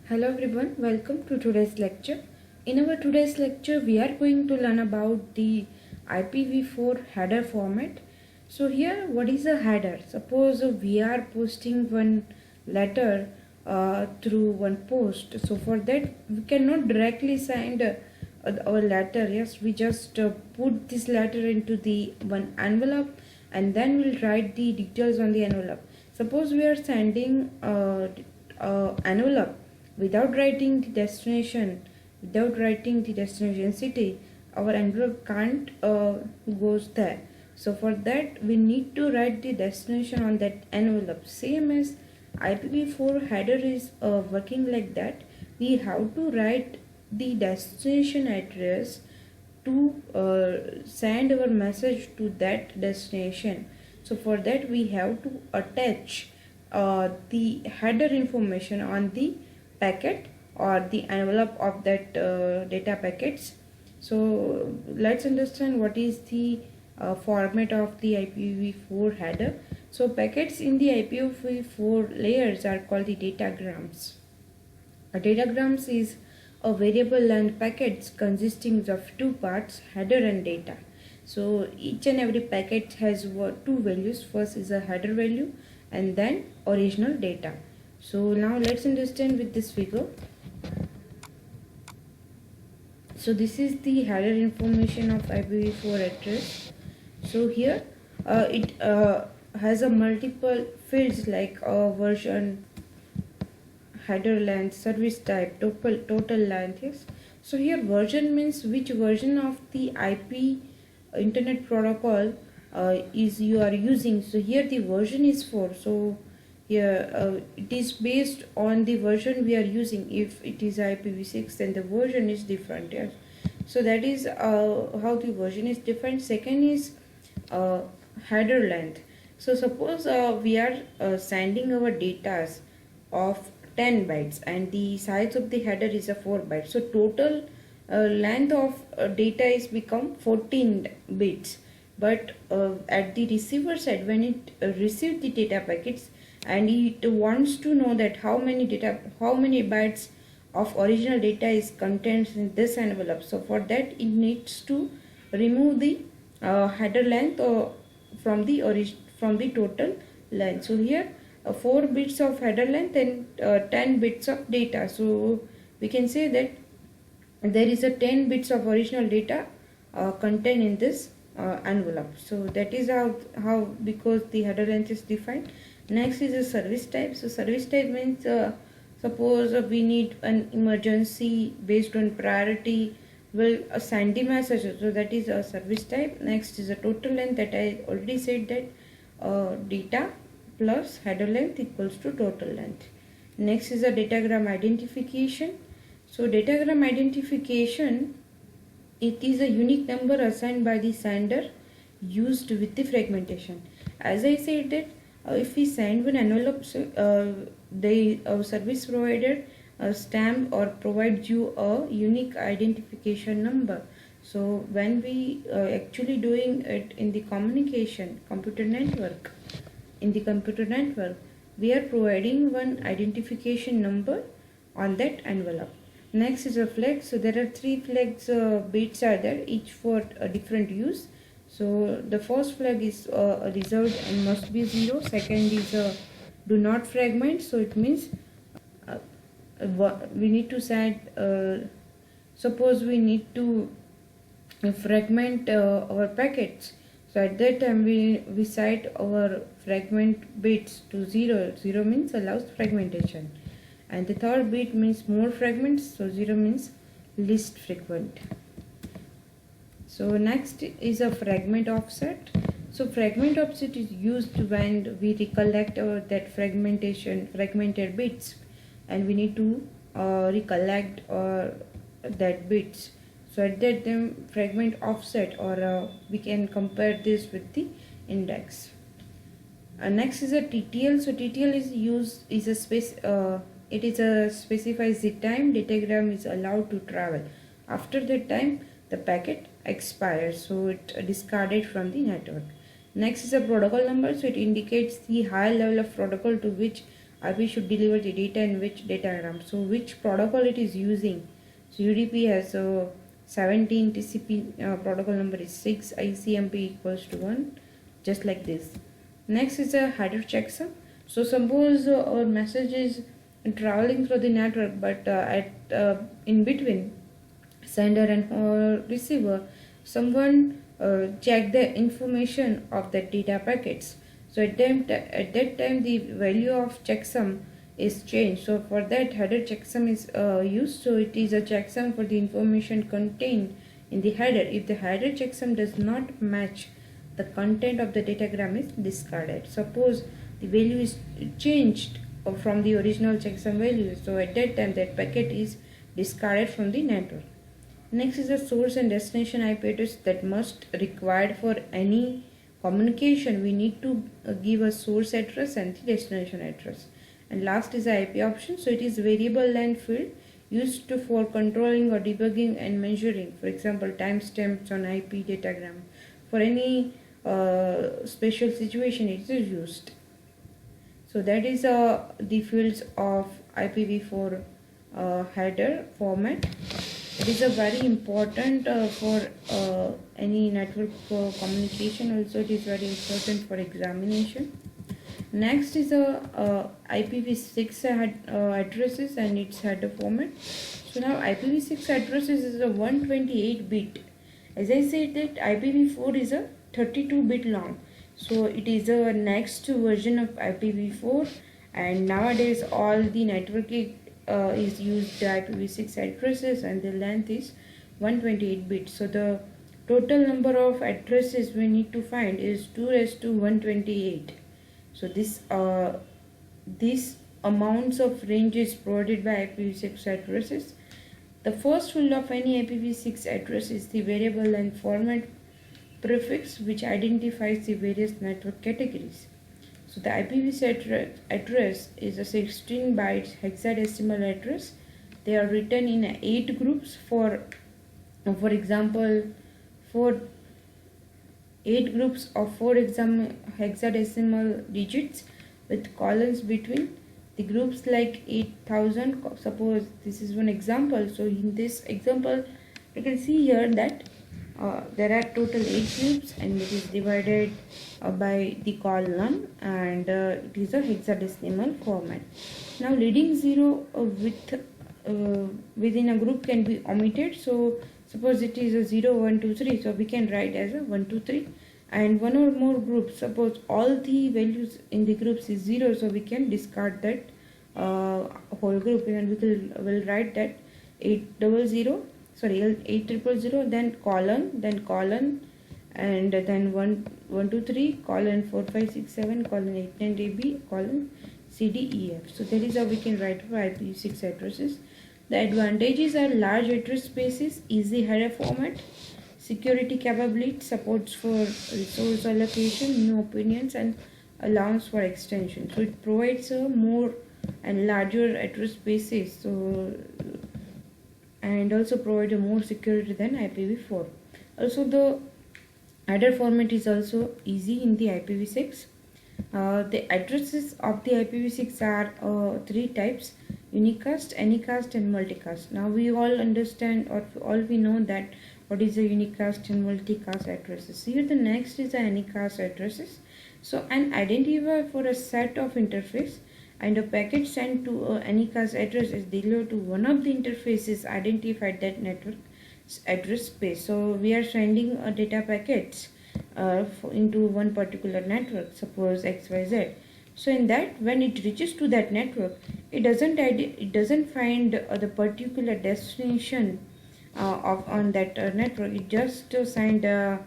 Hello everyone, welcome to today's lecture. In our today's lecture, we are going to learn about the IPv4 header format. So here, what is a header? Suppose we are posting one letter through one post. So for that, we cannot directly send our letter. Yes, we just put this letter into the one envelope and then we'll write the details on the envelope. Suppose we are sending envelope without writing the destination city, our envelope can't goes there. So for that we need to write the destination on that envelope. Same as IPv4 header is working like that. We have to write the destination address to send our message to that destination. So for that we have to attach the header information on the packet or the envelope of that data packets. So let's understand what is the format of the IPv4 header. So packets in the IPv4 layers are called the datagrams. A datagrams is a variable length packets consisting of two parts, header and data. So each and every packet has two values. First is a header value and then original data. So now let's understand with this figure. So this is the header information of IPv4 address. So here it has a multiple fields like version, header length, service type, total length. Yes. So here version means which version of the IP internet protocol is you are using. So here the version is 4. So here it is based on the version we are using. If it is IPv6, then the version is different. Yes. So that is how the version is different. Second is header length. So suppose we are sending our data of 10 bytes and the size of the header is a 4 bytes. So total length of data is become 14 bits. But at the receiver side, when it receives the data packets, and it wants to know that how many bytes of original data is contained in this envelope. So for that it needs to remove the header length from the total length. So here 4 bits of header length and 10 bits of data. So we can say that there is a 10 bits of original data contained in this envelope. So that is how because the header length is defined. Next is a service type. So service type means suppose we need an emergency based on priority, will send the message. So that is a service type. Next is a total length, that I already said that data plus header length equals to total length. Next is a datagram identification. So datagram identification, it is a unique number assigned by the sender used with the fragmentation. As I said that if we send one envelope, the service provider stamp or provides you a unique identification number. So when we actually doing it in the computer network, we are providing one identification number on that envelope. Next is a flag. So there are 3 flags bits are there, each for a different use. So the first flag is reserved and must be 0. Second is do not fragment. So it means we need to send. Suppose we need to fragment our packets. So at that time we set our fragment bits to 0. 0 means allows fragmentation. And the third bit means more fragments. So 0 means least frequent. So next is a fragment offset. So fragment offset is used when we recollect that fragmented bits, and we need to recollect that bits. So at that time fragment offset, or we can compare this with the index. Next is a TTL. So TTL is a space. It is a specified Z time datagram is allowed to travel. After that time, the packet expires, so it discarded from the network. Next is a protocol number. So it indicates the higher level of protocol to which IP should deliver the data in which datagram. So which protocol it is using. So UDP has a 17, TCP protocol number is 6, ICMP equals to 1, just like this. Next is a header checksum. So suppose our message is traveling through the network, but in between sender and receiver, someone check the information of the data packets. So at that time the value of checksum is changed. So for that, header checksum is used. So it is a checksum for the information contained in the header. If the header checksum does not match the content of the datagram, is discarded. Suppose the value is changed from the original checksum value, so at that time that packet is discarded from the network. Next is the source and destination IP address that must required for any communication. We need to give a source address and the destination address. And last is the IP option. So it is variable length field used for controlling or debugging and measuring. For example, timestamps on IP datagram. For any special situation, it is used. So that is the fields of IPv4 header format. It is a very important for any network communication. Also, it is very important for examination. Next is a IPv6 addresses and its header format. So now IPv6 addresses is a 128 bit. As I said that IPv4 is a 32 bit long. So it is a next version of IPv4, and nowadays all the networking is used the IPv6 addresses, and the length is 128 bits. So the total number of addresses we need to find is 2 raised to 128. So this amounts of range is provided by IPv6 addresses. The first field of any IPv6 address is the variable length format prefix, which identifies the various network categories. So the IPv6 address is a 16 bytes hexadecimal address. They are written in 8 groups. For example, 8 groups of 4 hexadecimal digits with colons between the groups, like 8000. Suppose this is one example. So in this example, you can see here that there are total 8 groups, and it is divided by the colon, and it is a hexadecimal format. Now leading 0 within a group can be omitted. So suppose it is a 0, 1, 2, 3, so we can write as a 1, 2, 3, and one or more groups. Suppose all the values in the groups is 0, so we can discard that whole group, and we will write that 800, then colon, and then 1, 2, 3, colon 4, 5, 6, 7, colon 8, 9, AB, colon CDEF. So that is how we can write for IPv6 addresses. The advantages are large address spaces, easy header format, security capability, supports for resource allocation, new opinions, and allowance for extension. So it provides a more and larger address spaces, so and also provide a more security than IPv4. Also, the header format is also easy in the IPv6. The addresses of the IPv6 are 3 types: unicast, anycast, and multicast. Now we all understand, or all we know, that what is a unicast and multicast addresses. Here the next is the anycast addresses. So an identifier for a set of interface, and a packet sent to a anycast address is delivered to one of the interfaces identified that network address space. So we are sending a data packets into one particular network, suppose XYZ. So in that, when it reaches to that network, it doesn't find the particular destination on that network. It just send the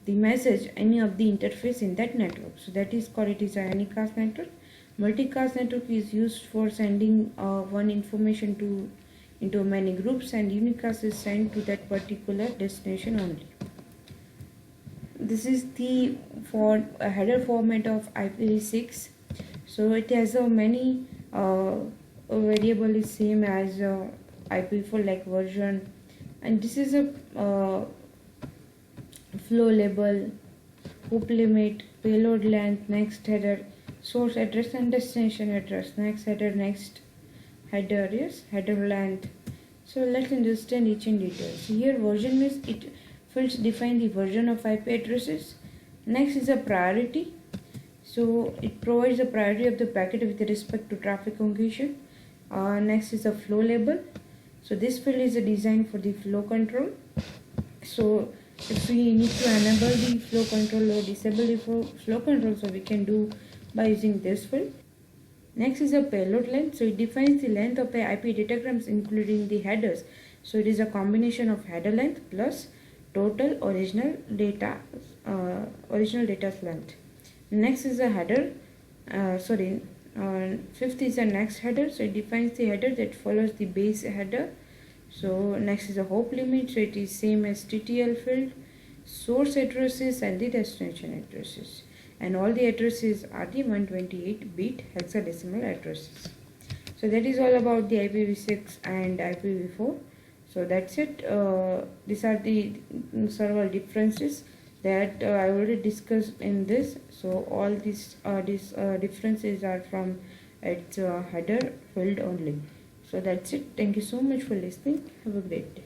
message any of the interface in that network. So that is called, it is a anycast network. Multicast network is used for sending one information into many groups, and unicast is sent to that particular destination only. This is the header format of IPv6. So it has many variable is same as IPv4, like version, and this is a flow label, hoop limit, payload length, next header, source address and destination address. Next header, next header is header length. So let's understand each in detail. So here version means it fields define the version of IP addresses. Next is a priority. So it provides the priority of the packet with respect to traffic congestion. Next is a flow label. So this field is designed for the flow control. So if we need to enable the flow control or disable the flow control, so we can do by using this field. Next is a payload length. So it defines the length of the IP datagrams including the headers. So it is a combination of header length plus total original data's length. Next is a header. Fifth is a next header. So it defines the header that follows the base header. So next is a hop limit. So it is same as TTL field, source addresses and the destination addresses. And all the addresses are the 128-bit hexadecimal addresses. So that is all about the IPv6 and IPv4. So that's it. These are the several differences that I already discussed in this. So all these differences are from its header field only. So that's it. Thank you so much for listening. Have a great day.